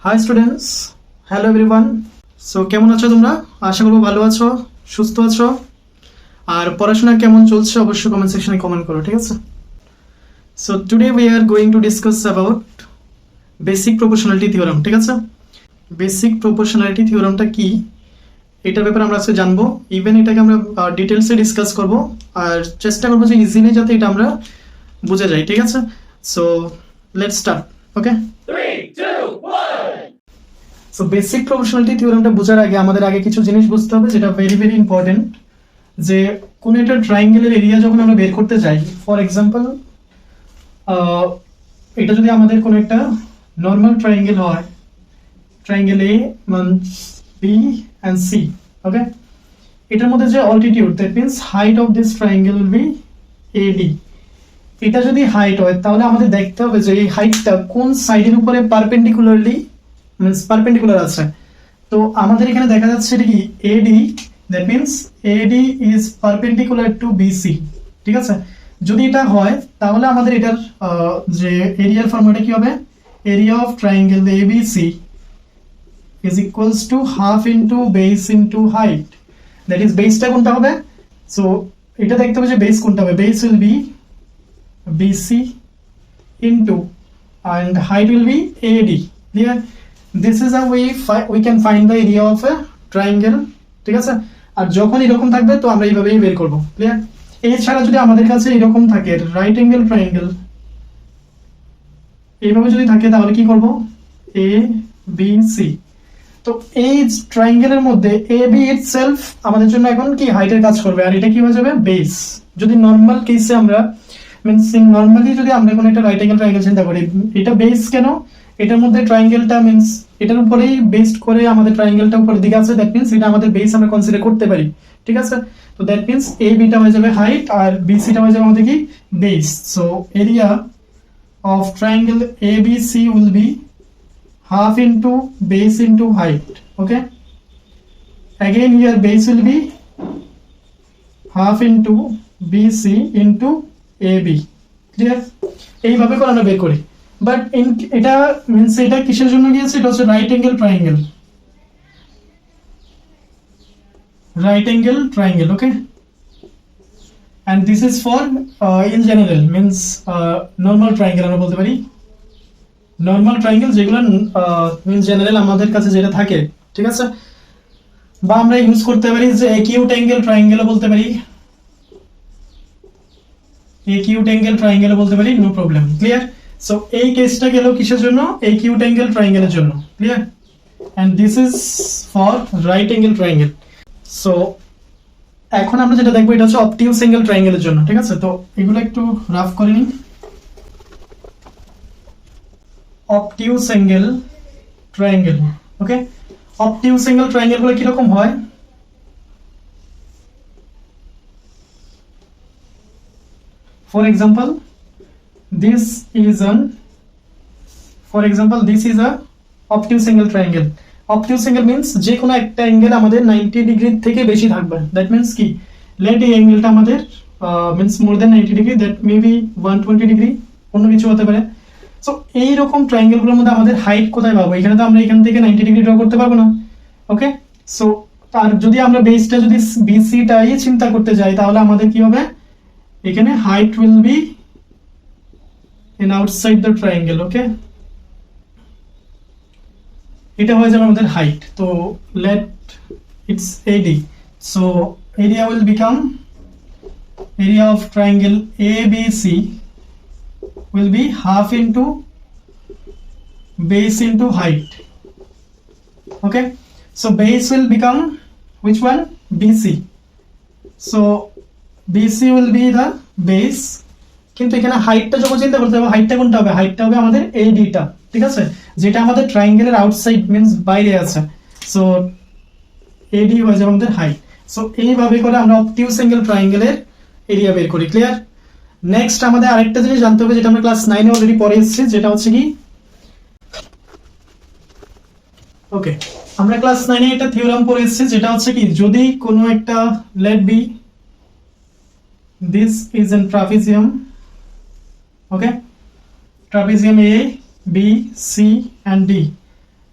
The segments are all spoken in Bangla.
High students, hello everyone. So কেমন আছো তোমরা? আশা করবো ভালো আছো, সুস্থ আছো। আর পড়াশোনা কেমন চলছে অবশ্যই কমেন্ট সেকশনে কমেন্ট করো, ঠিক আছে? So today we are going to discuss about basic proportionality theorem, ঠিক আছে? বেসিক প্রপোর্শনালিটি থিওরামটা কি এটার ব্যাপারে আমরা আজকে জানবো। ইভেন এটাকে আমরা ডিটেলসে ডিসকাস করব আর চেষ্টা করবো যে ইজিলি যাতে এটা আমরা বুঝে যাই, ঠিক আছে? So let's start, okay? So basic proportionality থিওরামটা বোঝার আগে আমাদের আগে কিছু জিনিস বুঝতে হবে যেটা ভেরি ভেরি ইম্পর্টেন্ট। যে কোন একটা ট্রায়াঙ্গেলের এরিয়া যখন আমরা বের করতে যাই, ফর এক্সাম্পল এটা যদি আমাদের কোনো একটা নর্মাল ট্রায়াঙ্গেল হয়, triangle A B and C, okay? এটার মধ্যে যে altitude, that means height of this triangle will be AD. এটা যদি হাইট হয় তাহলে আমাদের দেখতে হবে যে এই হাইটটা কোন সাইডের উপরে পারপেন্ডিকুলারলি পারপেন্ডিকুলার আছে। তো আমাদের এখানে দেখা যাচ্ছে এটা কি AD, that means AD is perpendicular to BC, ঠিক আছে? যদি এটা হয় তাহলে আমাদের এটার যে এরিয়ার ফর্মুলাটা কি হবে, area of triangle ABC is equals to half into base into height. That is বেসটা কোনটা হবে? সো এটা দেখতে হবে যে বেস কোনটা হবে। Base will be BC into and height will be AD. Clear? This is how we can find the area of a triangle, ঠিক আছে? আর যখন এরকম থাকবে তো আমরা এইভাবেই বের করব। ক্লিয়ার? এছাড়া যদি আমাদের কাছে এরকম থাকে রাইট অ্যাঙ্গেল ট্রায়াঙ্গেল, এইভাবে যদি থাকে তাহলে কি করব, এ বি সি। তো এই ট্রায়াঙ্গেলের মধ্যে এ বি ইটসেলফ আমাদের জন্য এখন কি হাইটের কাজ করবে, আর এটা কি হয়ে যাবে বেস। যদি নর্মাল কেসে আমরা মিন্স নর্মালি যদি আমরা কোনো একটা রাইট অ্যাঙ্গেল ট্রায়াঙ্গেল চিন্তা করি, এটা বেস কেন, এটার মধ্যে ট্রায়াঙ্গেলটা মিন্স এটার উপরেই বেসড করে আমাদের ট্রায়াঙ্গেলটা উপরের দিকে আছে, দ্যাট মিন্স এটা আমাদের বেস আমরা কনসিডার করতে পারি, ঠিক আছে? তো দ্যাট মিন্স এ বিটা হয়ে যাবে হাইট আর বি সিটা হয়ে যাবে আমাদের কি base. So area of triangle A B C will be half into base into height, okay? Again here base will be half into BC into AB. Clear? এইভাবে করে আমরা বের করি। বাট এটা মিন্স এটা কিসের জন্য গিয়েছে, এটা হচ্ছে right angle triangle, right angle triangle, okay? and this is for in general means normal triangle আমরা বলতে পারি, নর্মাল ট্রায়াঙ্গেল যেগুলো ইন জেনারেল আমাদের কাছে যেটা থাকে, ঠিক আছে? বা আমরা ইউজ করতে পারি যে অ্যাকিউট অ্যাঙ্গেল ট্রায়াঙ্গেলও বলতে পারি, অ্যাকিউট অ্যাঙ্গেল ট্রায়াঙ্গেলও বলতে পারি, নো প্রবলেম। ক্লিয়ার? সো এই কেসটা গেল কিসের জন্য, অ্যাকিউট অ্যাঙ্গেল ট্রায়াঙ্গেলের জন্য। Clear? And this is for right angle triangle. So এখন আমরা যেটা দেখবো এটা হচ্ছে অবটিউস অ্যাঙ্গেল ট্রায়াঙ্গেলের জন্য, ঠিক আছে? তো এগুলো একটু রাফ করে নিই। obtuse angle triangle, okay? obtuse angle triangle গুলো কি রকম হয়, for example this is a obtuse angle triangle. obtuse angle means যে কোনো একটা অ্যাঙ্গেল আমাদের 90 ডিগ্রি থেকে বেশি থাকবে। দ্যাট মিন্স কি, লেট এই অ্যাঙ্গেলটা আমাদের means more than 90 degree, that maybe 120 degree, অন্য কিছু হতে পারে। সো এইরকম ট্রায়াঙ্গেলগুলোর মধ্যে আমাদের হাইট কোথায় পাবো? এখানে তো আমরা এখান থেকে 90 ডিগ্রি ড্র করতে পারবো না, ওকে? সো তার যদি আমরা বেসটা যদি বিসিটাই চিন্তা করতে যাই তাহলে আমাদের কি হবে, এখানে height will be in outside the triangle, okay? এটা হয়ে যাবে আমাদের হাইট। তো let it's AD. So area will become area of triangle ABC will be half into base into height, okay? So base will become which one, BC. So BC will be the base, কিন্তু এখানে হাইটটা যখন চিন্তা করতে হবে, হাইটটা কোনটা হবে, হাইটটা হবে আমাদের ADটা, ঠিক আছে? যেটা আমাদের ট্রায়াঙ্গেলের আউটসাইড মিন্স বাইরে আছে। সো AD হয়ে যাবে আমাদের হাইট। সো এইভাবে করে আমরা অবটিউস অ্যাঙ্গেল ট্রায়াঙ্গেলের এরিয়া বের করি। ক্লিয়ার? নেক্সট আমাদের আরেকটা জিনিস জানতে হবে যেটা আমরা ক্লাস 9 এ অলরেডি পড়ে এসেছি, যেটা হচ্ছে কি, ওকে, আমরা ক্লাস 9 এ একটা থিওরাম পড়ে এসেছি যেটা হচ্ছে কি, যদি কোনো একটা let be this is an trapezium, okay? Trapezium A B C and D,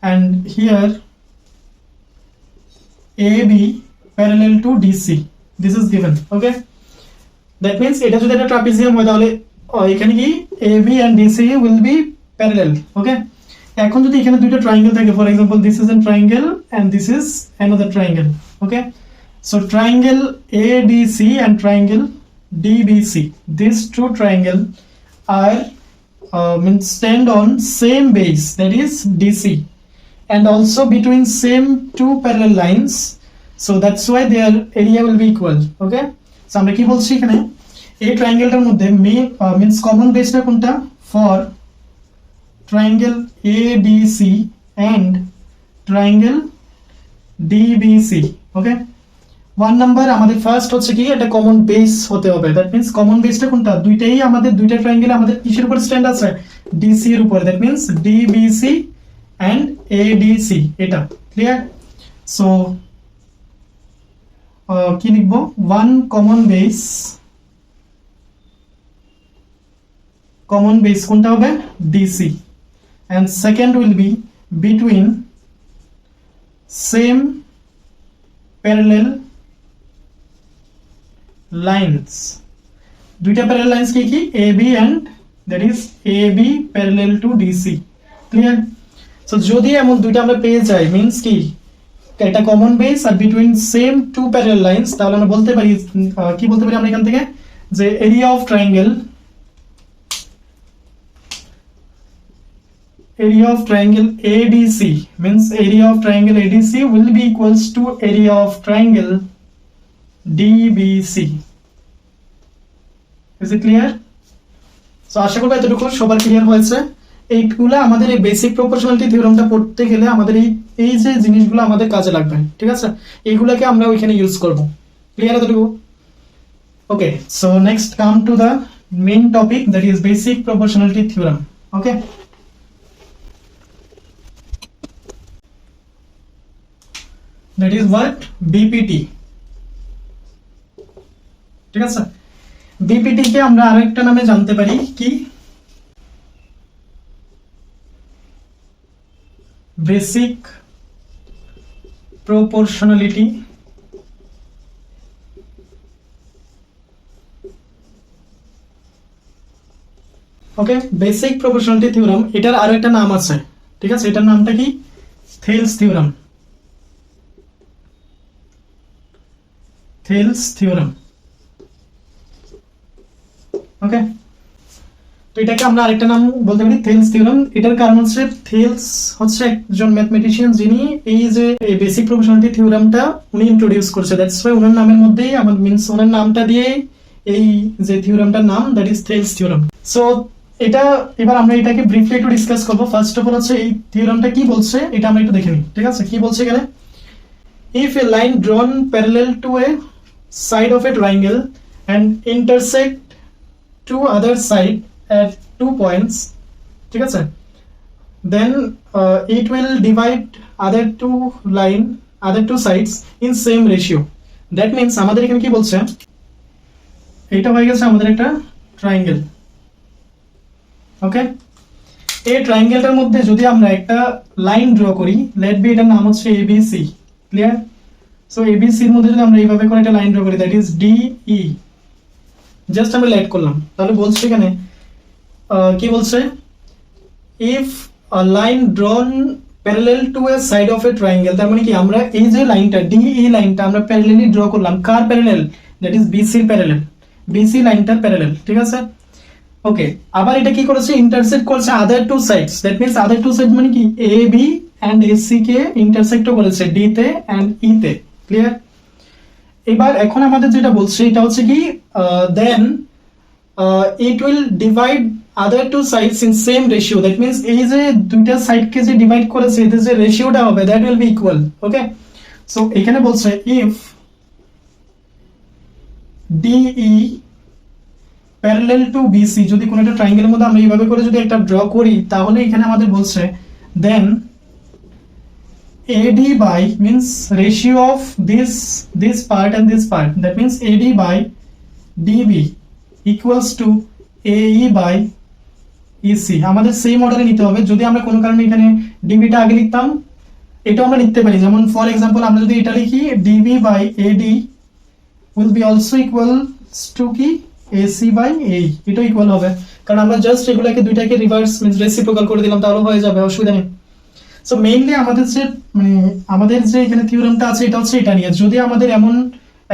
and here AB parallel to DC. This is given. Okay, that means এটা যদি একটা ট্রাপিজিয়াম হয় তাহলে এখানে কি AB and DC will be parallel. Okay, এখন যদি এখানে দুইটা ট্রায়াঙ্গেল থাকে, for example this is N triangle and this is another triangle. Okay, so triangle ADC and triangle DBC, these two triangle are stand on same base, that is DC, and also between same two parallel lines, so that's why their area will be equal. Okay, so আমরা কি বলছি এখানে এই ট্রায়াঙ্গেলটার মধ্যে means common base টা কোনটা for triangle ADC and triangle DBC. Okay, one number আমাদের ফার্স্ট হচ্ছে কি একটা কমন বেস হতে হবে, দ্যাট মিন্স কমন বেসটা কোনটা, দুইটাই আমাদের দুইটা ট্রায়াঙ্গেল আমাদের কিসের উপর স্ট্যান্ড আছে, ডিসি এর উপর, that means DBC and ADC, এটা ক্লিয়ার। সো কি লিখবো, ওয়ান কমন বেস কোনটা হবে, DC, and second will be between same parallel lines, দুইটা প্যারালাল লাইন্স কি কি, AB and that is AB parallel to DC. Clear. So যদি এমন দুইটা আমরা পেয়ে যাই, মিন্স কি এটা কমন বেস আর between same two parallel lines, তাহলে আমরা বলতে পারি কি বলতে পারি আমরা এখান থেকে, যে area of triangle ADC means area of triangle ADC will be equals to area of triangle DBC. Is it clear? So আশা করি এতটুকু সবার ক্লিয়ার হয়েছে। এইগুলো আমাদের এই বেসিক প্রপোর্শনালিটি থিওরেমটা পড়তে গেলে আমাদের এই যে জিনিসগুলো আমাদের কাজে লাগবে, ঠিক আছে, এইগুলোকে আমরা ওইখানে ইউজ করব। ক্লিয়ার এতটুকু? Okay, so next come to the main topic, that is basic proportionality theorem. Okay, that is what, BPT. ঠিক আছে, বিপিটি কে আমরা আরেকটা নামে জানতে পারি কি, বেসিক প্রপোর্শনালিটি ওকে, বেসিক প্রপোর্শনালিটি থিওরেম, এটার আরেকটা নাম আছে, ঠিক আছে, এটার নামটা কি, থেলস থিওরেম। ওকে, তো এটাকে আমরা আরেকটা নাম বলতে পারি থেলস থিওরেম। এটার কারণ হচ্ছে থেলস হচ্ছে একজন ম্যাথমেটিশিয়ান যিনি এই যে বেসিক প্রপোর্শনালিটি থিওরেমটা উনি ইন্ট্রোডিউস করছে, দ্যাটস ওয়াই ওনার নামের মধ্যেই আমাদের মিন্স ওনার নামটা দিয়ে এই যে থিওরেমটার নাম, that is Thales theorem. So এটা এবার আমরা এটাকে ব্রিফলি একটু ডিসকাস করব। ফার্স্ট অফ অল হচ্ছে এই থিওরেমটা কি বলছে এটা আমরা একটু দেখে নিই, ঠিক আছে, কি বলছে এখানে, if a line drawn parallel to a side of a triangle and intersect two other side at 2 points, ঠিক আছে, then it will divide other two sides in same ratio. That means আমাদের এখানে কি বলছে, এটা হয়ে গেছে আমাদের একটা ট্রায়াঙ্গেল। ওকে, এই ট্রায়াঙ্গেলটার মধ্যে যদি আমরা একটা লাইন ড্র করি, লেট বি এটার নাম হচ্ছে ABC। ক্লিয়ার? সো ABC এর মধ্যে যদি আমরা এইভাবে করে একটা লাইন ড্র করি, দ্যাট ইজ DE, জাস্ট আমরা লেট করলাম, তাহলে বলছে এখানে কি বলছে, if a line ড্রন parallel to A side of a triangle, তার মানে কি আমরা এই যে লাইনটা DE লাইনটা আমরা প্যারালালি ড্র করলাম, কার প্যারালাল, দ্যাট ইজ BC এর প্যারালাল, BC লাইনটার প্যারালাল, ঠিক আছে। ওকে, আবার এটা কি করেছে, ইন্টারসেক্ট করেছে other two sides, that means other two side মানে কি AB and AC কে ইন্টারসেক্টও করেছে D তে and E তে। ক্লিয়ার? এবার এখন আমাদের যেটা বলছে এটা হচ্ছে কি, then it will divide other two sides in same ratio, that means এই যে দুইটা সাইডকে যে ডিভাইড করেছে এদের যে রেশিওটা হবে that will be equal. Okay, so এখানে বলছে if DE parallel to BC, যদি কোনো একটা ট্রায়াঙ্গেলের মধ্যে আমরা এইভাবে করে যদি একটা ড্র করি, তাহলে এখানে আমাদের বলছে দেন AD by means ratio of this part and this part, that means AD by DB equals to AE by EC আমাদের সেম অর্ডারে নিতে হবে। যদি আমরা কোনো কারণে এখানে ডিবিটা আগে লিখতাম, এটাও আমরা লিখতে পারি। যেমন ফর এক্সাম্পল আমরা যদি এটা লিখি DB by AD will be also equals to কি এসি বাই এই, এটা ইকুয়াল হবে, কারণ আমরা জাস্ট এগুলোকে দুইটাকে রিভার্স মিন্স রেসিপ্রোকাল করে দিলাম, তাহলে হয়ে যাবে, অসুবিধা নেই। সো মেইনলি আমাদের যে আমাদের যে এখানে থিওরেমটা আছে এটা হচ্ছে এটা নিয়ে, যদি আমাদের এমন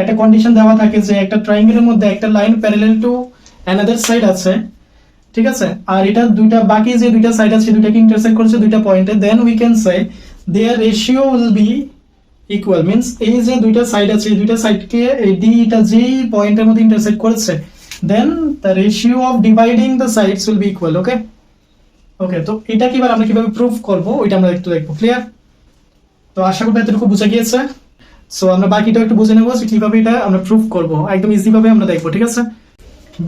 একটা কন্ডিশন দেওয়া থাকে যে একটা ট্রায়াঙ্গেলের মধ্যে একটা line parallel to another side আছে, ঠিক আছে, আর এটা দুইটা বাকি যে দুইটা সাইড আছে দুইটাকে ইন্টারসেক্ট করছে দুইটা পয়েন্টে, then we can say their ratio will be equal, means এই যে দুইটা সাইড আছে এই দুইটা সাইডকে এই ডিটা যেই পয়েন্টের মধ্যে ইন্টারসেক্ট করেছে, then the ratio of dividing the sides will be equal. Okay okay, তো এটা কিভাবে আমরা কিভাবে প্রুফ করব ওইটা আমরা একটু দেখবো। ক্লিয়ার? তো আশা করি এতটুকু বুঝে গিয়েছে। সো আমরা বাকিটা একটু বুঝে নেবো যে কিভাবে এটা আমরা প্রুফ করব, একদম ইজি ভাবে আমরা দেখবো। ঠিক আছে,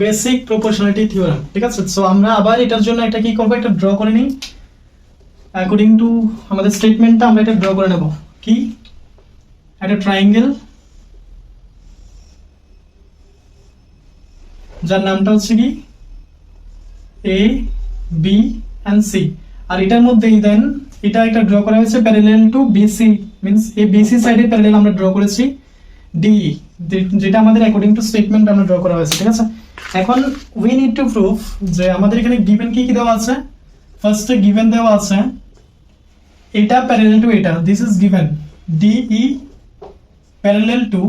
বেসিক প্রপোর্শনালিটি থিওরেম। ঠিক আছে, সো আমরা আবার এটার জন্য একটা কি করবো, একটা ড্র করে নিই অ্যাকর্ডিং টু আমাদের স্টেটমেন্টটা। আমরা এটা ড্র করে নেব, কি একটা ট্রায়াঙ্গেল যার নামটা হচ্ছে কি এ বি এন্ড সি, আর এটার মধ্যেই দেন এটা একটা ড্র করা হয়েছে প্যারালাল টু বিসি, মিন্স এই বিসি সাইডে প্যারালাল আমরা ড্র করেছি ডি, যেটা আমাদের অ্যাকর্ডিং টু স্টেটমেন্ট আমরা ড্র করা হয়েছে। ঠিক আছে, এখন উই নিড টু প্রুফ যে আমাদের এখানে গিভেন কি কি দেওয়া আছে। ফার্স্টে গিভেন দেওয়া আছে এটা প্যারালাল টু এটা, this is given DE parallel to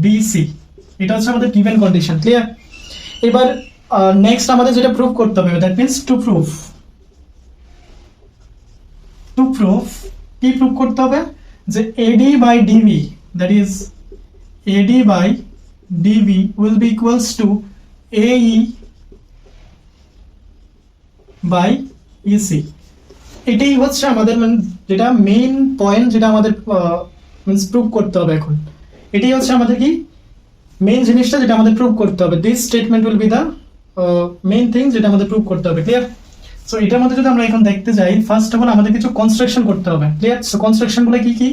BC, এটা হচ্ছে আমাদের গিভেন কন্ডিশন। ক্লিয়ার? এবার নেক্সট আমাদের যেটা প্রুফ করতে হবে, দ্যাট মিন্স টু প্রুফ কি প্রুফ করতে হবে যে AD by DB, that is AD by DB will be equals to AE by EC. এটাই হচ্ছে আমাদের যেটা মেইন পয়েন্ট, যেটা আমাদের মিন্স প্রুফ করতে হবে। এখন এটাই হচ্ছে আমাদের কি মেইন জিনিসটা যেটা আমাদের প্রুফ করতে হবে। This statement will be the main thing যেটা আমাদের প্রুফ করতে হবে। ক্লিয়ার? সো এটার মধ্যে যদি আমরা এখন দেখতে যাই, ফার্স্ট অফ অল আমাদের কিছু কনস্ট্রাকশন করতে হবে। ক্লিয়ার? সো কনস্ট্রাকশন গুলো কি কি?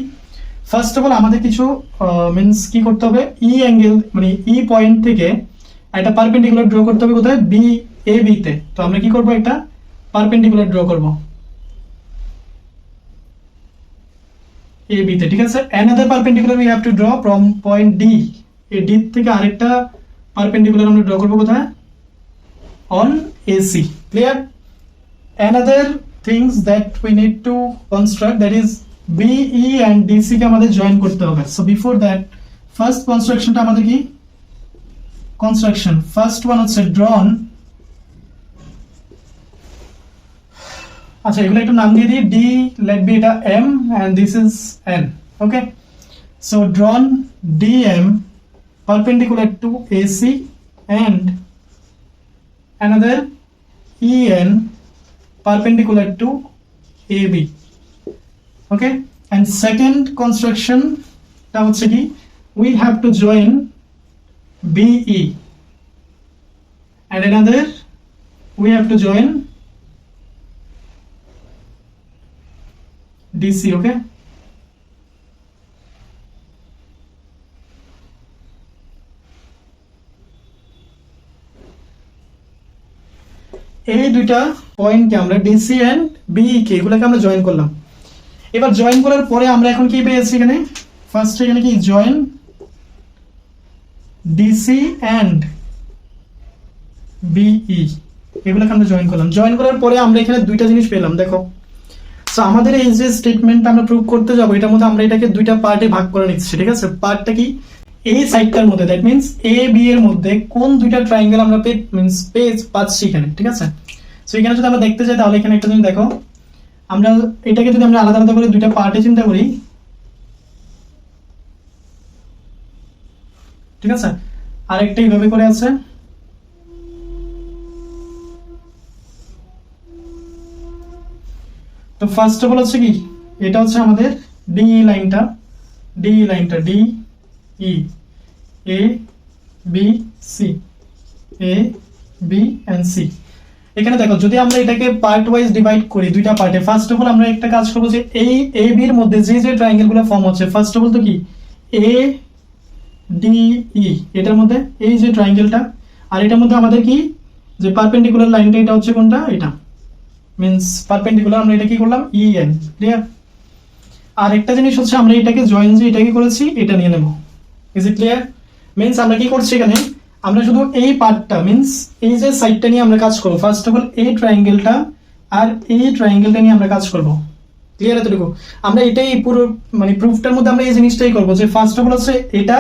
ফার্স্ট অফ অল আমাদের কিছু মিন্স কি করতে হবে, ই অ্যাঙ্গেল মানে ই পয়েন্ট থেকে একটা পারপেন্ডিকুলার ড্র করতে হবে। কোথায়? বি এ বি তে। তো আমরা কি করব, একটা পারপেন্ডিকুলার ড্র করব এ বি তে। ঠিক আছে, another perpendicular we have to draw from point D, এই ডি থেকে আরেকটা পারপেন্ডিকুলার আমরা ড্র করব কোথায়? On AC. Clear? another things that we need to construct, that is BE and DC কে আমাদের জয়েন করতে হবে। so before that first constructionটা আমাদের কি construction, first one হচ্ছে drawn, আচ্ছা এগুলো একটু নাম দিয়ে দিই, D let be এটা M and this is N. okay, so drawn DM perpendicular to AC and another EN perpendicular to AB. okay, and second construction টা হচ্ছে কি, we have to join BE and another we have to join DC. okay, এই দুইটা পয়েন্টকে আমরা ডিসি এন্ড বিই কে এগুলোকে আমরা জয়েন করলাম। এবার জয়েন করার পরে আমরা এখন কি পেয়েছি, এখানে ফার্স্ট এখানে কি জয়েন ডিসি এন্ড বিই, এগুলোকে আমরা জয়েন করলাম। জয়েন করার পরে আমরা এখানে দুইটা জিনিস পেলাম। দেখো, সো আমাদের এই যে স্টেটমেন্ট আমরা প্রুভ করতে যাব, এটার মধ্যে আমরা এটাকে দুইটা পার্টে ভাগ করে নিচ্ছি। ঠিক আছে, পার্টটা কি, এই সাইডটার মধ্যে, দ্যাট মিন্স এ বি এর মধ্যে কোন দুইটা ট্রায়াঙ্গেল আমরা পেজ পাচ্ছি এখানে। ঠিক আছে, সো এখানে যদি আমরা দেখতে যাই তাহলে এখানে একটা জিনিস দেখো, আমরা এটাকে যদি আমরা আলাদা আলাদা করে দুইটা পার্টে চিন্তা করি, ঠিক আছে, আরেকটা এইভাবে করে আছে। তো ফার্স্ট অফ অল হচ্ছে কি, এটা হচ্ছে আমাদের ডি লাইনটা D E A B C, A B and C. এখানে দেখো, যদি আমরা এটাকে পার্ট ওয়াইজ ডিভাইড করি দুইটা পার্টে, ফার্স্ট অফ অল আমরা একটা কাজ করবো যে এই এ বি এর মধ্যে যে যে ট্রায়াঙ্গেল গুলো ফর্ম হচ্ছে, ফার্স্ট অফ অল তো কি এ ডি ই, এটার মধ্যে এই যে ট্রায়াঙ্গেলটা, আর এটার মধ্যে আমাদের কি যে পারপেন্ডিকুলার লাইনটা এটা হচ্ছে কোনটা, এটা মিন্স পারপেন্ডিকুলার, আমরা এটা কি করলাম EN, ক্লিয়ার। আর একটা জিনিস হচ্ছে আমরা এটাকে জয়েন যে এটা কি করেছি এটা নিয়ে নেব, ইজ ইট ক্লিয়ার? মিন্স আমরা কি করছি এখানে, আমরা শুধু এই পার্টটা মিন্স এই যে সাইডটা নিয়ে আমরা কাজ করব। ফার্স্ট অফ অল এই ট্রায়াঙ্গেলটা আর এই ট্রায়াঙ্গেলটা নিয়ে আমরা কাজ করব, ক্লিয়ার? এতটুকু আমরা এটাই পুরো মানে প্রুফটার মধ্যে আমরা এই জিনিসটাই করব যে ফার্স্ট অফ অল হচ্ছে এটা,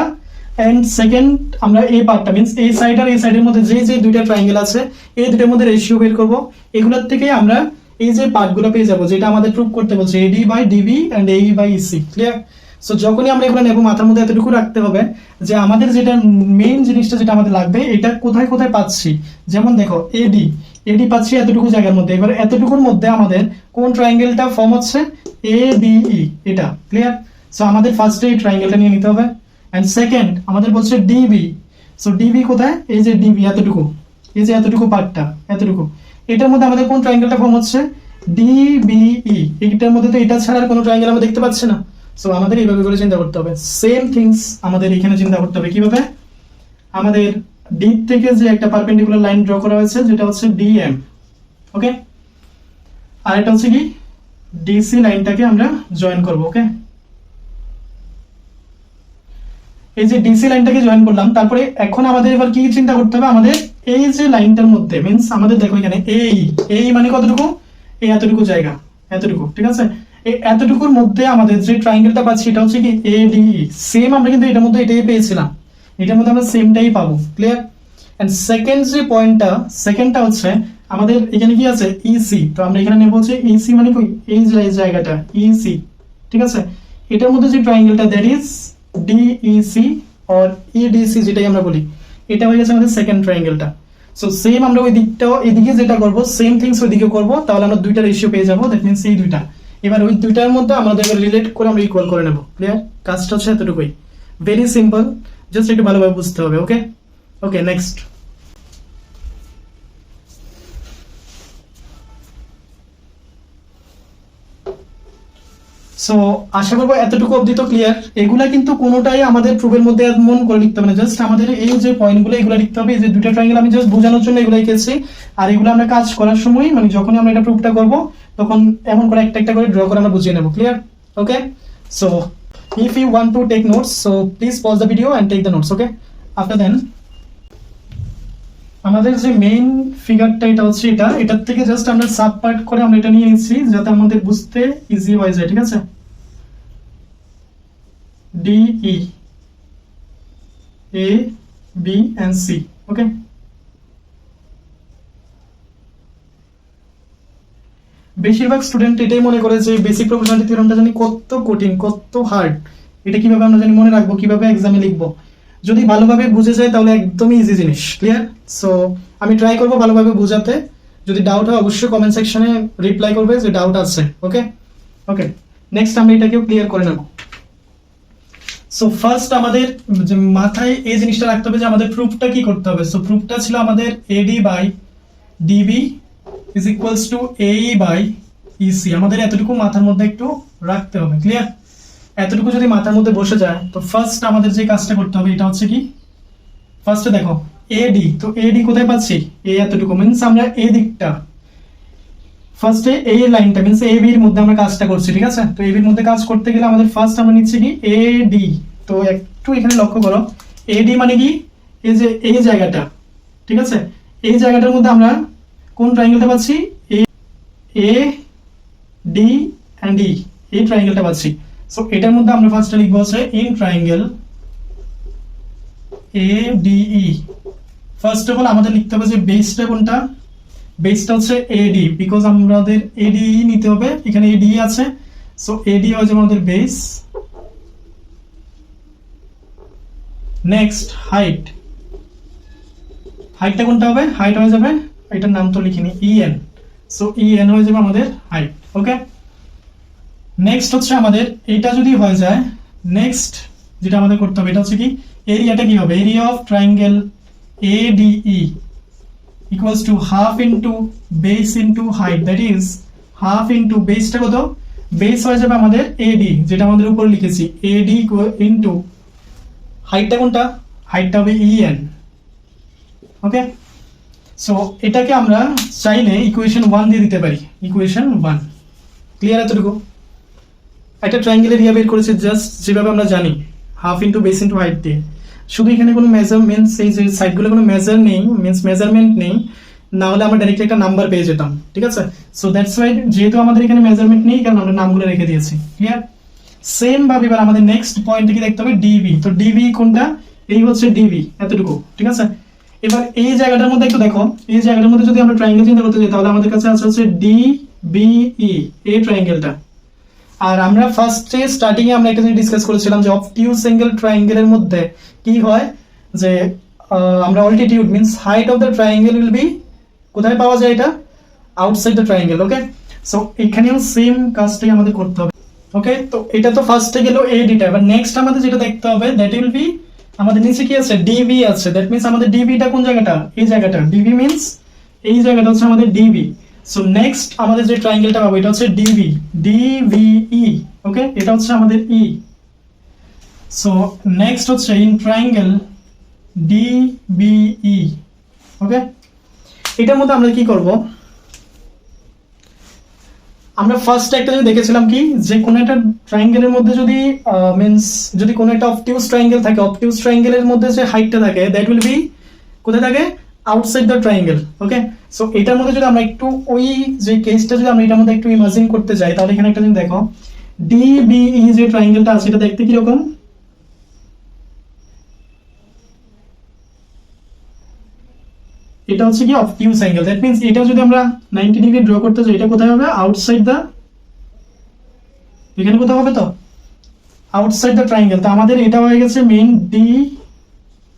এন্ড সেকেন্ড আমরা এই পার্টটা মিন্স এই সাইড আর এই সাইডের মধ্যে যে যে দুইটা ট্রায়াঙ্গেল আছে এই দুটোর মধ্যে রেশিও বের করব। এগুলোর থেকে আমরা এই যে পার্টগুলো পেয়ে যাব যেটা আমাদের প্রুফ করতে বলছে AD by DB and AE by EC, clear? So যখনই আমরা এগুলো নেব মাথার মধ্যে এতটুকু রাখতে হবে যে আমাদের যেটা মেইন জিনিসটা যেটা আমাদের লাগবে এটা কোথায় কোথায় পাচ্ছি। যেমন দেখো AD পাচ্ছি এতটুকু জায়গার মধ্যে, এবার এতটুকুর মধ্যে আমাদের কোন ট্রায়াঙ্গেলটা ফর্ম হচ্ছে ADE, এটা ক্লিয়ার? সো আমাদের ফার্স্টে এই ট্রায়াঙ্গেলটা নিয়ে নিতে হবে। এন্ড সেকেন্ড আমাদের বলছে DB, সো DB কোথায়, এই যে DB এতটুকু, এই যে এতটুকু পার্টটা এতটুকু, এটার মধ্যে আমাদের কোন ট্রায়াঙ্গেলটা ফর্ম হচ্ছে DBE, এইটার মধ্যে তো এটা ছাড়া আর কোনো ট্রায়াঙ্গেল আমরা দেখতে পাচ্ছি না। সো আমাদের এইভাবে করে চিন্তা করতে হবে। সেম থিংস আমাদের এখানে চিন্তা করতে হবে কিভাবে, আমাদের ডি থেকে যে একটা পারপেন্ডিকুলার লাইন ড্র করা হয়েছে যেটা হচ্ছে DM, ওকে? আর এটা হচ্ছে কি DC লাইনটাকে আমরা জয়েন করব, ওকে? এই যে DC লাইনটাকে জয়েন করলাম, তারপরে এখন আমাদের এবার কি চিন্তা করতে হবে, আমাদের এই যে লাইনটার মধ্যে মিন্স আমাদের দেখো এখানে এই মানে কতটুকু, এই এতটুকু জায়গা, এতটুকু, ঠিক আছে? এই এতটুকুর মধ্যে আমাদের যে ট্রায়াঙ্গেলটা পাচ্ছি এটা হচ্ছে কি ADE, সেম আমরা কিন্তু এটার মধ্যে এটাই পেয়েছিলাম, এটার মধ্যে আমরা সেমটাই পাবো, ক্লিয়ার? এন্ড সেকেন্ড যে পয়েন্টটা, সেকেন্ডটা হচ্ছে আমাদের এখানে কি আছে EC, তো আমরা এখানে নেব হচ্ছে EC মানে কি এই জায়গাটা EC, ঠিক আছে? এটার মধ্যে যে ট্রায়াঙ্গেলটা that is DEC or EDC যেটাই আমরা বলি, এটা হয়ে গেছে আমাদের সেকেন্ড ট্রায়াঙ্গেলটা। সো সেম আমরা ওই দিকটাও এদিকে যেটা করব সেম থিংস ওইদিকে করব, তাহলে আমরা দুইটা রেশিও পেয়ে যাব, দ্যাট মিন্স এই দুইটা। এবার ওই দুইটার মধ্যে আমাদের রিলেট করে আমরা ইকুয়াল করে নেব, ক্লিয়ার? কাজটা হচ্ছে এতটুকুই, ভেরি সিম্পল, জাস্ট একটু ভালোভাবে বুঝতে হবে, ওকে? ওকে, নেক্সট। সো আশা করবো এতটুকু অবধি তো ক্লিয়ার। এগুলা কিন্তু কোনোটাই আমাদের প্রুফের মধ্যে মন করে লিখতে হবে না, জাস্ট আমাদের এই যে পয়েন্টগুলো এগুলো লিখতে হবে। এই যে দুটো ট্রায়াঙ্গেল আমি জাস্ট বোঝানোর জন্য এগুলো লিখেছি, আর এগুলো আমরা কাজ করার সময় মানে যখনই আমরা এটা প্রুফটা করব তখন এমন করে একটা একটা করে ড্র করে আমরা বুঝিয়ে নেব, clear? Okay, so if you want to take notes, so please pause the video and take the notes, okay? After then আমাদের যে মেইন ফিগারটা এটা হচ্ছে এটার থেকে জাস্ট আমরা সাব পার্ট করে আমরা এটা নিয়ে নিচ্ছি যাতে আমাদের বুঝতে ইজি হয়ে যায়, ঠিক আছে? DE A B and C, ওকে? বেশিরভাগ স্টুডেন্ট এটাই মনে করে যে বেসিক প্রপোর্শনালিটি থিওরেমটা জানি কত কঠিন কত হার্ড, এটা কিভাবে আমরা জানি মনে রাখবো, কিভাবে এক্সামে লিখবো। যদি ভালোভাবে বুঝে যায় তাহলে একদমই ইজি জিনিস, ক্লিয়ার? সো আমি ট্রাই করবো ভালোভাবে বোঝাতে। যদি ডাউট হয় অবশ্যই কমেন্ট সেকশনে রিপ্লাই করবে যে ডাউট আছে, ওকে? ওকে, নেক্সট আমরা এটাকেও ক্লিয়ার করে নেব। সো ফার্স্ট আমাদের যে মাথায় এই জিনিসটা রাখতে হবে যে আমাদের প্রুফটা কি করতে হবে। সো প্রুফটা ছিল আমাদের AD by DB is equals to AE by EC, আমাদের এতটুকু মাথার মধ্যে একটু রাখতে হবে, ক্লিয়ার? এতটুকু যদি মাথার মধ্যে বসে যায় তো ফার্স্ট আমাদের যে কাজটা করতে হবে এটা হচ্ছে কি, ফার্স্টে দেখো AD, তো AD কোথায় পাচ্ছি, এই এতটুকু মিন্স আমরা এই দিকটা ফার্স্টে এই লাইনটা মিন্স AB এর মধ্যে আমরা কাজটা করছি, ঠিক আছে? তো AB এর মধ্যে কাজ করতে গেলে আমাদের ফার্স্ট আমরা নিচ্ছি কি AD, তো একটু এখানে লক্ষ্য করো AD মানে কি এই যে এই জায়গাটা, ঠিক আছে? এই জায়গাটার মধ্যে আমরা কোন ট্রায়াঙ্গেলটা পাচ্ছি, AD and E, এই ট্রায়াঙ্গেলটা পাচ্ছি। সো এটার মধ্যে আমরা ফার্স্টে লিখবো হচ্ছে in triangle ADE। First of all আমাদের লিখতে হবে যে বেসটা কোনটা, বেসটা হচ্ছে AD, বিকজ আমাদের ADE নিতে হবে, এখানে ADE আছে, সো AD হয়ে যাবে আমাদের বেস। নেক্সট হাইটটা কোনটা হবে, হাইট হয়ে যাবে, এটার নাম তো লিখিনি EN, সো EN হয়ে যাবে আমাদের হাইট, ওকে? নেক্সট হচ্ছে আমাদের এটা যদি হয়ে যায়, নেক্সট যেটা আমাদের করতে হবে এটা হচ্ছে কি এরিয়াটা কি হবে, area of triangle ADE equals to half into base into height, that is half into বেসটা কত, বেস হয়ে যাবে আমাদের AD যেটা আমাদের উপর লিখেছি AD into হাইটটা কোনটা, হাইটটা হবে EN, ওকে? সো এটাকে আমরা চাইলে ইকুয়েশন 1 দিয়ে দিতে পারি, ইকুয়েশন 1। ক্লিয়ার এতটুকু? একটা ট্রায়াঙ্গেলের এরিয়া বের করেছে জাস্ট যেভাবে আমরা জানি, half into base into height দিয়ে। শুধু এখানে কোনো মেজারমেন্ট, এই যে সাইডগুলো কোনো মেজার নেই, মিন্স মেজারমেন্ট নেই, না হলে আমরা ডাইরেক্টলি একটা নাম্বার পেয়ে যেতাম, ঠিক আছে? সো দ্যাটস ওয়াই যেহেতু আমাদের এখানে মেজারমেন্ট নেই, কারণ আমরা নামগুলো রেখে দিয়েছি। ক্লিয়ার? সেম ভাবে এবার আমাদের নেক্সট পয়েন্টে কি দেখতে হবে, ডিবি। তো ডিবি কোনটা? এই হচ্ছে ডিবি, এতটুকু, ঠিক আছে? এবার এই জায়গাটার মধ্যে একটু দেখো, এই জায়গাটার মধ্যে যদি আমরা ট্রায়াঙ্গেল চিন্তা করতে যাই, তাহলে আমাদের কাছে আছে হচ্ছে ডিবিই, এই ট্রায়াঙ্গেলটা। আর আমরা ফার্স্টে স্টার্টিং এ আমরা একটা জিনিস ডিসকাস করেছিলাম যে অবটিউজ অ্যাঙ্গেল ট্রায়াঙ্গেলের মধ্যে কি হয়, যে আমরা altitude means height of the triangle will B, কোথায় পাওয়া যায় এটা? Outside the triangle. Okay, so এখানেও সেম কাজটাই আমাদের করতে হবে। ওকে, তো এটা তো ফার্স্টে গেল এডিটা। এবার নেক্সট আমাদের যেটা দেখতে হবে, দ্যাট উইল বি, আমাদের নিচে কি আছে? ডিবি আছে। দ্যাট মিন্স আমাদের ডিবিটা কোন জায়গাটা? এই জায়গাটা। ডিবি মিন্স এই জায়গাটা হচ্ছে আমাদের ডিবি। সো নেক্সট আমাদের যে ট্রায়াঙ্গেলটা পাবো এটা হচ্ছে ডিবি, ডিভিই। ওকে, এটা হচ্ছে আমাদের ই। সো নেক্সট হচ্ছে ইন ট্রায়াঙ্গেল ডিবিই। ওকে, এটার মধ্যে আমরা কি করব, আমরা ফার্স্ট একটা যে দেখেছিলাম কি, যে কোনো একটা ট্রায়াঙ্গেলের মধ্যে যদি মিন্স যদি কোনো একটা অবটিউজ ট্রায়াঙ্গেল থাকে, অবটিউজ ট্রায়াঙ্গেলের মধ্যে যে হাইটটা থাকে দ্যাট উইল বি কোথায় থাকে? Outside the triangle. Okay, so এটার মধ্যে যদি আমরা একটু ওই যে কেসটা যদি আমরা এটার মধ্যে একটু ইমাজিন করতে যাই, তাহলে এখানে একটা জিনিস দেখো, ডিবিই যে ট্রায়াঙ্গেলটা আছে এটা দেখতে কি রকম? এটা হচ্ছে কি অবটিউজ অ্যাঙ্গেল। দ্যাট মিন্স এটা যদি আমরা 90 ডিগ্রি ড্র করতে যাই, এটা কোথায় হবে? আউটসাইড দ্য, এখানে কোথাও হবে তো আউটসাইড দ্য ট্রায়াঙ্গেল। তো আমাদের এটা হয়ে গেছে মেইন ডি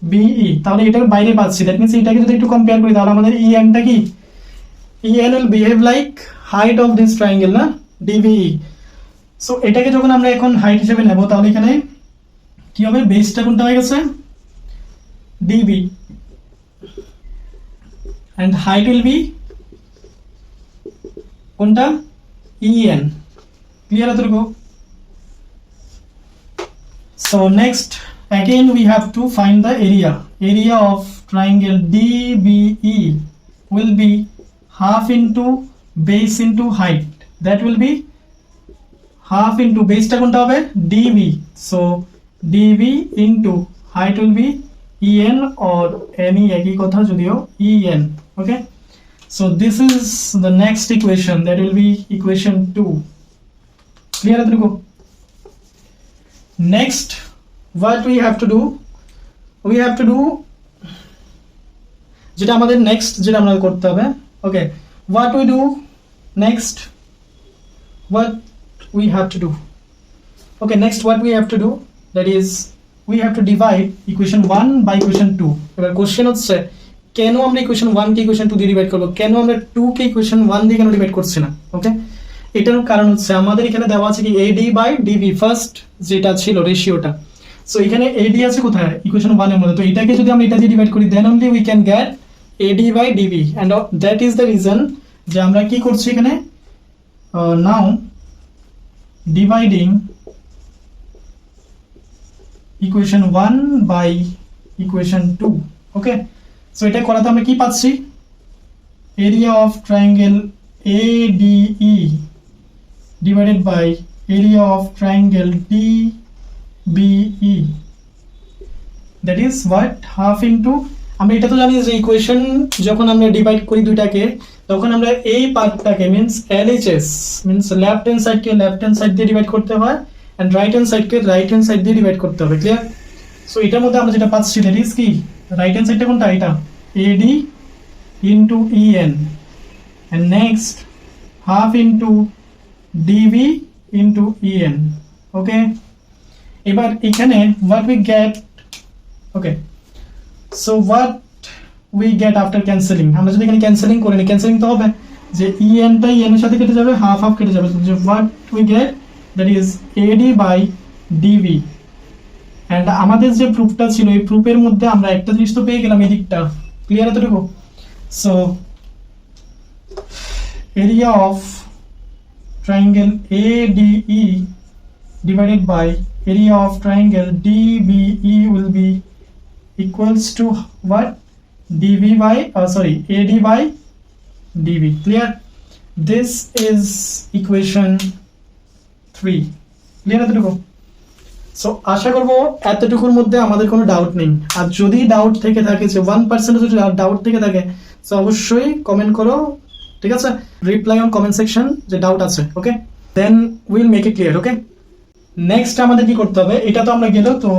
বিই, তাহলে এটার বাইরে পাচ্ছি। দ্যাট মিন্স এটাকে যদি একটু কম্পেয়ার করি, তাহলে আমাদের ই এনটা কি? E N will behave like height of this triangle, না? ডিবিই। সো এটাকে যখন আমরা এখন হাইট হিসেবে নেব, তাহলে এখানে কি হবে? বেসটা কোনটা হয়ে গেছে? DB, and height will be কোনটা? en. clear এতটুকু? so next again we have to find the area of triangle DBE will be half into base into height, that will be half into base টা কোনটা হবে? db, so db into height will be en or any একই কথা যদিও en. okay, so this is the next equation, that will be equation 2. clear এতটুকু? next what we have to do, we have to do যেটা আমাদের নেক্সট যেটা আমরা করতে হবে। ওকে, what we do next, what we have to do, okay, next what we have to do, that is we have to divide equation 1 by equation 2. এবার কোশ্চেন হচ্ছে কেন আমরা ইকুয়েশন 1 কে ইকুয়েশন 2 দিয়ে ডিভাইড করব, কেন আমরা 2 কে ইকুয়েশন 1 দিয়ে কেন ডিভাইড করছি না? ওকে, এটার কারণ হচ্ছে আমাদের এখানে দেওয়া আছে কি AD বাই DB, ফার্স্ট যেটা ছিল রেশিওটা। সো এখানে AD আছে কোথায়? ইকুয়েশন 1 এর মধ্যে। তো এটাকে যদি আমরা এটা দিয়ে ডিভাইড করি, then only we can get AD by DB, and that is the reason যে আমরা কি করছি এখানে, now dividing equation 1 by equation 2. Okay, so এটা করাতে আমরা কি পাচ্ছি? Area of triangle ADE divided by area of triangle DBE, that is what? half into, আমরা এটা তো জানি যে ইকুয়েশন যখন আমরা ডিভাইড করি দুইটাকে, তখন আমরা এই পার্টটাকে means LHS means left hand সাইডকে লেফট হ্যান্ড সাইড দিয়ে ডিভাইড করতে হয়, এন্ড রাইট হ্যান্ড সাইডকে রাইট হ্যান্ড সাইড দিয়ে ডিভাইড করতে হবে। ক্লিয়ার? সো এটার মধ্যে আমরা যেটা পাচ্ছি দ্যাট ইজ কি, রাইট হ্যান্ড সাইডটা কোনটা? এটা AD into EN, and next half into DB into EN. okay, এবার এখানে what we get, okay, so what we get after cancelling, আমরা যদি এখানে ক্যান্সেলিং করি, ক্যান্সেলিং তো হবে যে EN টা EN এর সাথে কেটে যাবে, হাফ হাফ কেটে যাবে, যে what we get, that is AD by DB. and আমাদের যে প্রুফটা ছিল, এই প্রুফের মধ্যে আমরা একটা জিনিস তো পেয়ে গেলাম, এই দিকটা। ক্লিয়ার এতটুকু? so area of triangle ADE divided by area of triangle DBE will be equals to what? dv by AD by dv. Clear? This is equation 3. Clear এতটুকু? সো আশা করব এতটুকুর মধ্যে আমাদের কোনো ডাউট নেই। আর যদি ডাউট থেকে থাকে, যে 1% যদি ডাউট থেকে থাকে, সো অবশ্যই কমেন্ট করো, ঠিক আছে? রিপ্লাই অন কমেন্ট সেকশন যে ডাউট আছে, okay? Then will make it clear, okay? Next আমাদের কি করতে হবে, এটা তো আমরা গেল। তো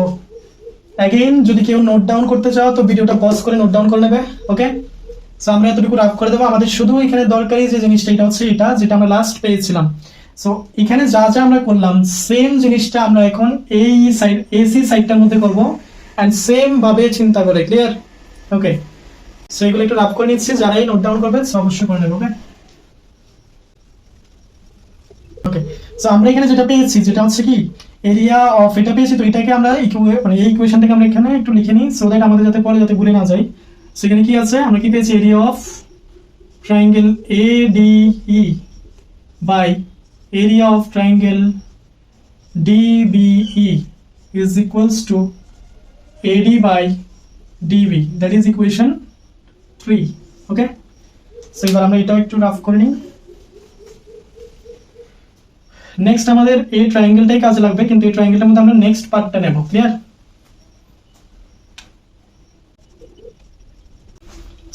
অ্যাগেইন যদি কেউ নোট ডাউন করতে চাও তো ভিডিওটা পজ করে নোট ডাউন করে নেবে, ওকে? সো আমরা এতটুকু রাফ করে দেবো। আমাদের শুধু এখানে দরকারি যে জিনিসটা এটা হচ্ছে এটা যেটা আমরা লাস্ট পেয়েছিলাম। সো এখানে যা যা আমরা করলাম সেম জিনিসটা আমরা এখন এই সাইড এসি সাইডটার মধ্যে করব এন্ড সেম ভাবে চিন্তা করে। ক্লিয়ার? ওকে, সো এগুলো একটু রাফ করে নিচ্ছি, যারাই নোট ডাউন করবেন অবশ্যই করে নেবেন, ওকে? ওকে, সো আমরা এখানে যেটা পেয়েছি যেটা হচ্ছে কি এরিয়া অফ, এটা পেয়েছি। তো এটাকে আমরা মানে এই ইকুয়েশনটাকে আমরা এখানে একটু লিখে নিই সো দ্যাট আমাদের যাতে পরে যাতে ভুলে না যাই। সেখানে কি আছে, আমরা কি পেয়েছি, area of triangle ADE by area of triangle DBE is equals to AD by DB, that is equation 3. okay, so এবার আমরা এটা একটু রাফ করে নিই। নেক্সট আমাদের এই ট্রায়াঙ্গেলটাই কাজে লাগবে, কিন্তু এই ট্রায়াঙ্গেলটার মধ্যে আমরা নেক্সট পার্টটা নেব। ক্লিয়ার?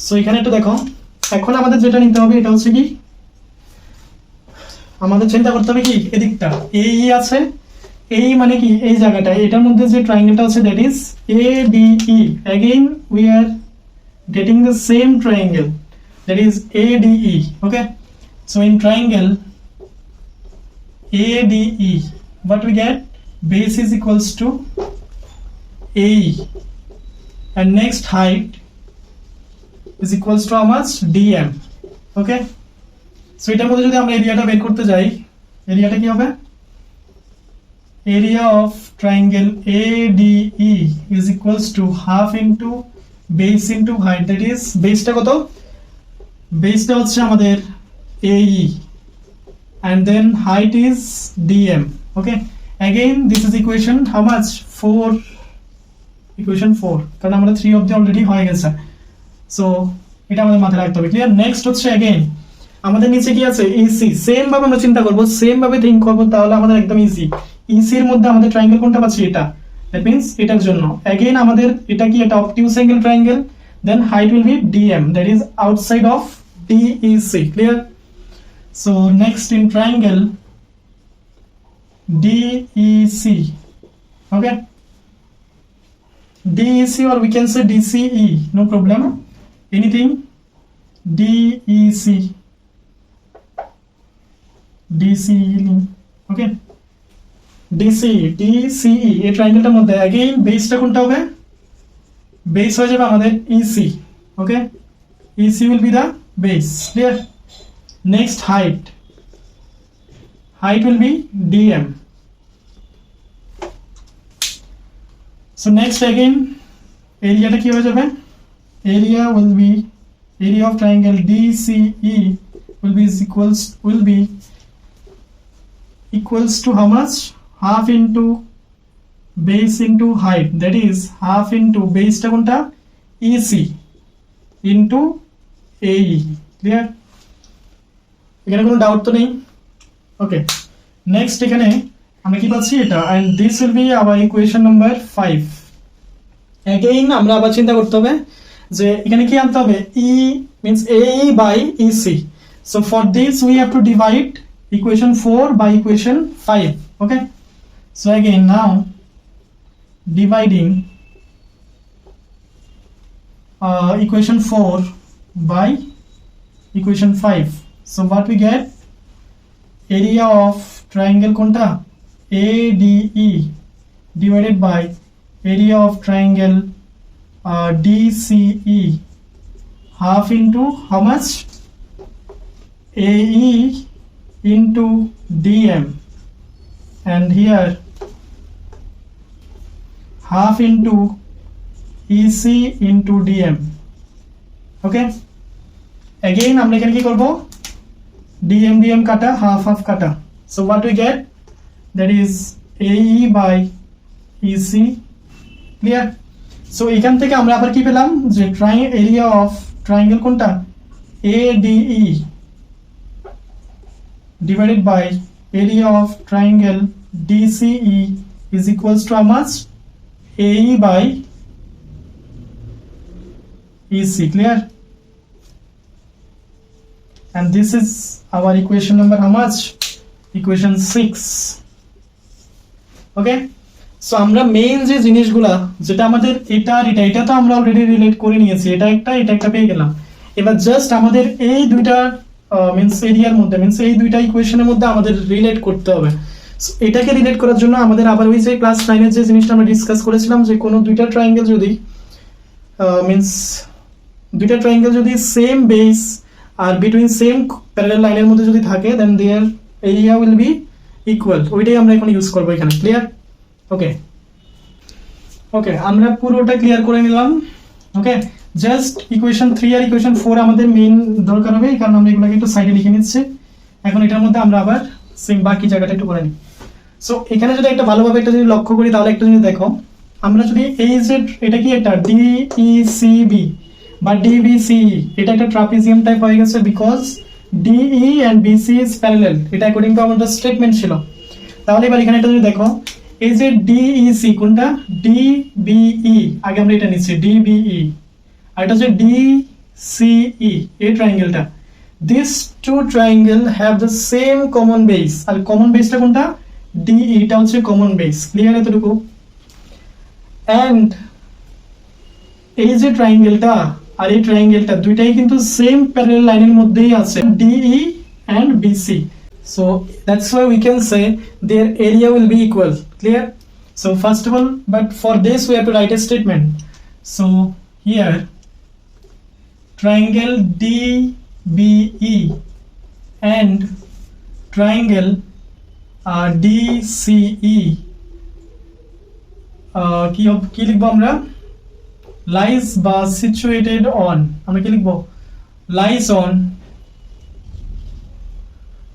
সো এখানে একটু দেখো, এখন আমাদের যেটা নিতে হবে এটা হচ্ছে কি, আমাদের চিন্তা করতে হবে কি এদিকটা এই আছে, এই মানে কি এই জায়গাটা, এটার মধ্যে যে ট্রায়াঙ্গেলটা আছে that is ADE. again we are getting the same triangle that is ADE. okay, so in triangle ADE what we get, base is equals to AE and next height is equals to how much, DM. okay, so এটার মধ্যে যদি আমরা এরিয়াটা বের করতে যাই, এরিয়াটা কি হবে, area of triangle ADE is equals to half into base into height, that is বেসটা কত, বেসটা হচ্ছে আমাদের AE and then height is DM. okay, again this is equation how much, 4, equation 4, কারণ আমরা 3 অবধি অলরেডি হয়ে গেছে। সো এটা আমাদের মাথায় রাখতে হবে। ক্লিয়ার? নেক্সট হচ্ছে अगेन আমাদের নিচে কি আছে, ইসি। সেম ভাবে আমরা চিন্তা করব, সেম ভাবে থিংক করব, তাহলে আমাদের একদম ইজি। ইসি এর মধ্যে আমাদের ট্রায়াঙ্গেল কোনটা পাচ্ছি, এটা, দ্যাট মিন্স এটার জন্য अगेन আমাদের এটা কি, এটা obtuse angle triangle, then height will be DM, that is outside of DEC। Clear? So next in triangle DEC, okay, DEC or we can say DCE, no problem, anything, DEC, DCE, okay, DCE এই ট্রায়াঙ্গেলটার মধ্যে अगेन বেসটা কোনটা হবে, বেস হয়ে যাবে আমাদের EC। Okay, EC will be the base। clear? next height will be DM। so next again এরিয়াটা কি হয়ে যাবে, area will be, area of triangle DCE will be equals to how much, half into base into height, that is half into base টা কোনটা, EC into AE। ক্লিয়ার? এখানে কোনো ডাউট তো নেই? ওকে, নেক্সট এখানে আমরা কি পাচ্ছি, এটা, and this will be our equation number 5। again আমরা আবার চিন্তা করতে হবে যে এখানে কি আনতে হবে, E means AE by EC, so for this we have to divide equation 4 by equation 5। okay, so again now dividing equation 4 by equation 5, so what we get, area of triangle konta, ADE divided by area of triangle DCE, half into how much, AE into DM, and here half into EC into DM। okay, again আমরা এখানে কি করব, DM কাটা, half কাটা, so what we get, that is AE by EC। clear? So এখান থেকে আমরা আবার কি পেলাম যে এরিয়া অফ ট্রায়াঙ্গেল কোনটা ADE divided by area of triangle DCE is equals to how much AE by EC. Clear? And this is our equation number how much? Equation 6. Okay, so আমরা মেইন যে জিনিসগুলা যেটা আমাদের এটা তো আমরা অলরেডি রিলেট করে নিয়েছি, এটা একটা পেয়ে গেলাম। এবার জাস্ট আমাদের এই দুইটা মিন্স এরিয়ার মধ্যে মিন্স এই দুইটা ইকুয়েশনের মধ্যে আমাদের রিলেট করতে হবে। এটাকে রিলেট করার জন্য আমাদের আবার ওই যে ক্লাস 9 এর যে জিনিসটা আমরা ডিসকাস করেছিলাম যে কোনো দুইটা ট্রায়াঙ্গেল যদি মিন্স দুইটা ট্রায়াঙ্গেল যদি সেম বেস আর বিটুইন সেম প্যারালাল লাইনের মধ্যে যদি থাকে then their area will be equal, ওইটাই আমরা এখন ইউজ করব এখানে। ক্লিয়ার? ওকে আমরা পুরোটা ক্লিয়ার করে নিলাম। ওকে, জাস্ট ইকুয়েশন 3 আর ইকুয়েশন 4 আমাদের মেইন দরকার হবে, কারণ আমরা এগুলোকে একটু সাইডে লিখে নিচ্ছি। এখন এটার মধ্যে আমরা আবার সেম বাকি জায়গাটা একটু করে নিই। সো এখানে যদি একটা ভালোভাবে একটা যদি লক্ষ্য করি তাহলে একটা জিনিস দেখো, আমরা যদি এই যে এটা কি একটা DECB বা DBCE, এটা একটা ট্রাপিজিয়াম টাইপ হয়ে গেছে because DE and BC is parallel, এটা অ্যাকর্ডিং টু আমাদের স্টেটমেন্ট ছিল। তাহলে এবার এখানে একটা যদি দেখো এই যে DEC কোনটা DBE, আগে আমরা এটা নিচ্ছি DBE, আর এটা হচ্ছে DCE, এই ট্রায়াঙ্গেলটা। This two triangle have the same common base, আর কমন বেসটা কোনটা DE, এটা হচ্ছে কমন বেস। ক্লিয়ার এতটুকু? এন্ড এই যে ট্রায়াঙ্গেলটা আর এই ট্রায়াঙ্গেলটা দুইটাই কিন্তু সেম প্যারালাল লাইনের মধ্যেই আছে DE and BC, so that's why we can say their area will be equal. Clear? So first of all, but for this we have to write a statement. So here triangle DBE and triangle DCE কি লিখবো আমরা? lies বা situated on, আমরা কি লিখবো? lies on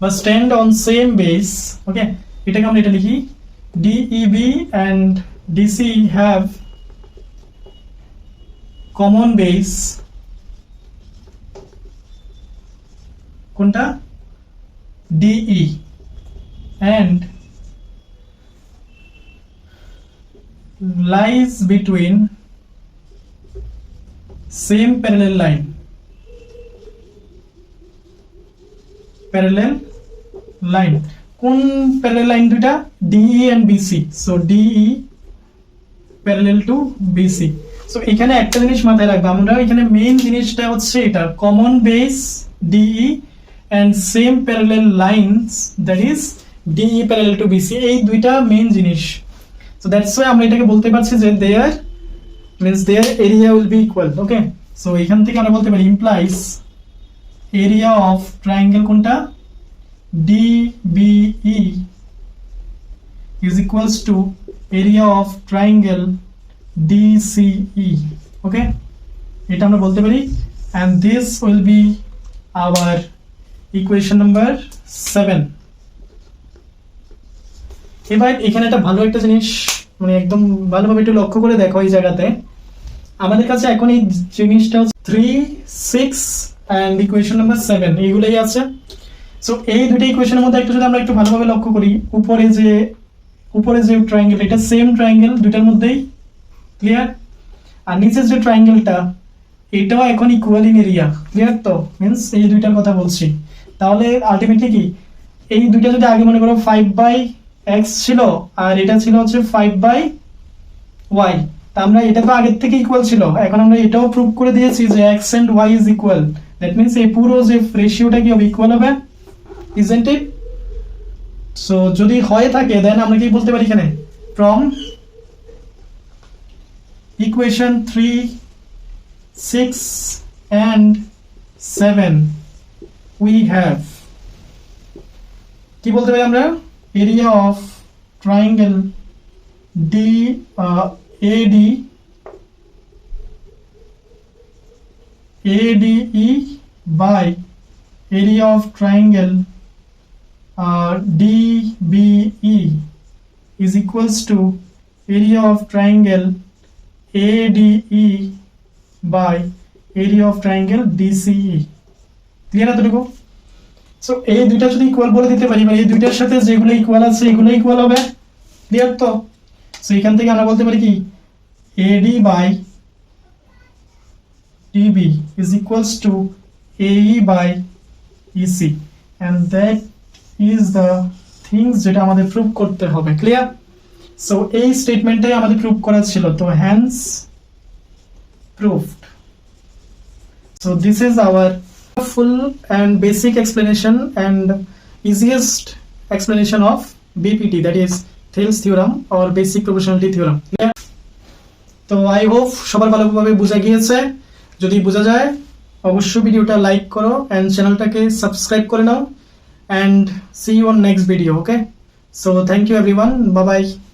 বা stand on same base. ওকে, এটাকে আমরা এটা লিখি DEB and DCE have common base কোনটা DE and lies between same parallel line কোন প্যারালাল লাইন দুটা DE and BC, so DE parallel to BC. so এখানে একটা জিনিস মাথায় রাখবে, আমরা এখানে মেইন জিনিসটা হচ্ছে এটা common base DE and same parallel lines, that is DE parallel to BC, এই দুইটা মেইন জিনিস। so that's why আমরা এটাকে বলতে পারছি যে their means their area will be equal. okay, so এখান থেকে আমরা বলতে পারি implies area of triangle কোনটা DBE is equals to area of triangle DCE. okay, এটা আমরা বলতে পারি, and this will be our equation number 7. এবার এখানে একটা ভালো একটা জিনিস মানে একদম ভালোভাবে একটু লক্ষ্য করে দেখো, এই জায়গাতে আমাদের কাছে এখন এই জিনিসটা 3, 6 and equation number 7 এইগুলোই আছে। সো এই দুটো ইকুয়েশনের মধ্যে একটু যদি আমরা একটু ভালোভাবে লক্ষ্য করি, উপরে যে ট্রায়াঙ্গেল এটা সেম ট্রায়াঙ্গেল দুটার মধ্যেই। ক্লিয়ার? আর নিচের যে ট্রায়াঙ্গেলটা এটাও এখন ইকুয়াল ইন এরিয়া। ক্লিয়ার? তো মিন্স এই দুইটার কথা বলছি। তাহলে আলটিমেটলি কি এই দুইটা যদি আগে মনে করো 5/x ছিল আর এটা ছিল হচ্ছে 5/y, তা আমরা এটা তো আগের থেকে ইকুয়াল ছিল, এখন আমরা এটাও প্রুভ করে দিয়েছি যে x and y is equal. That means এই পুরো যে রেশিওটা কি হবে ইকুয়াল হবে, isn't it? সো যদি হয় থাকে দেন আমরা কি বলতে পারি এখানে from equation 3, 6 and 7 we have কি বলতে পারি আমরা area of triangle ADE by area of triangle DBE is equals to area of triangle ADE by area of triangle DCE। Clear এতটুকু? সো এই দুইটা যদি ইকুয়াল বলে দিতে পারি, মানে এই দুইটার সাথে যেগুলো ইকুয়াল আছে এগুলো ইকুয়াল হবে। ক্লিয়ার তো? সো এখান থেকে আমরা বলতে পারি কি AD by DB is equals to AE by EC, and that is the things যেটা আমাদের প্রুভ করতে হবে। ক্লিয়ার? সো এই স্টেটমেন্টটাই আমাদের প্রুভ করা ছিল, তো hence proved. So this is our full and basic explanation and easiest explanation of BPT, that is Thales theorem or basic proportionality theorem. Clear? তো আই হোপ সবার ভালোভাবে বোঝা গিয়েছে। যদি বোঝা যায় অবশ্যই ভিডিওটা লাইক করো এন্ড চ্যানেলটাকে সাবস্ক্রাইব করে নাও, and see you on next video. Okay, so thank you everyone, bye bye.